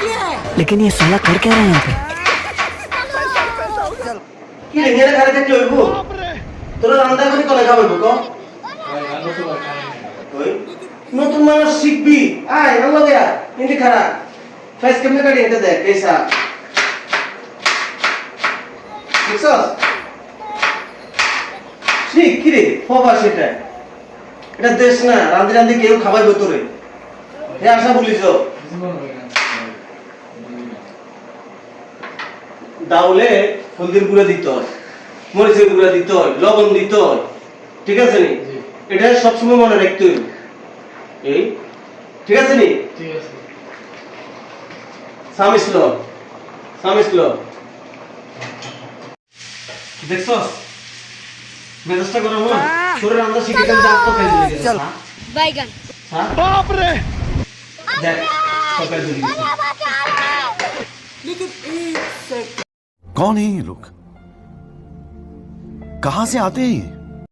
लेकिन ये साला कर क्या रहा है यहाँ पे? কি রে এর ঘরে থেকে হইব তোরা রান্না করে কোনে খাবো কো ওই নতুন মানুষ শিখবি আয় আল্লাহ ভাইয়া ইন্দি খারাপ ফেস কেমনে কাটি এটা দেখ পয়সা দেখছস ঠিক কি রে ফবা সেটা এটা দেশ না রান্দি রান্দি কেউ খাওয়াইবো তোরে এ আশা বলিস দাউলে হলদির গুঁড়া দিতে হয় মরিচের গুঁড়া দিতে হয় লবণ দিতে হয় ঠিক আছে নি এটা সবসময় মনে রাখতে হবে এই ঠিক আছে নি ঠিক আছে সামিসলো দেখছস মেজাজটা গরম হয় তোর রান্না শিখে গেল যা তো কাজ হয়ে গেছে বাইগান হ্যাঁ বাপ রে দেখ তো কাজ হয়ে গেছে कौन है ये लोग कहां से आते हैं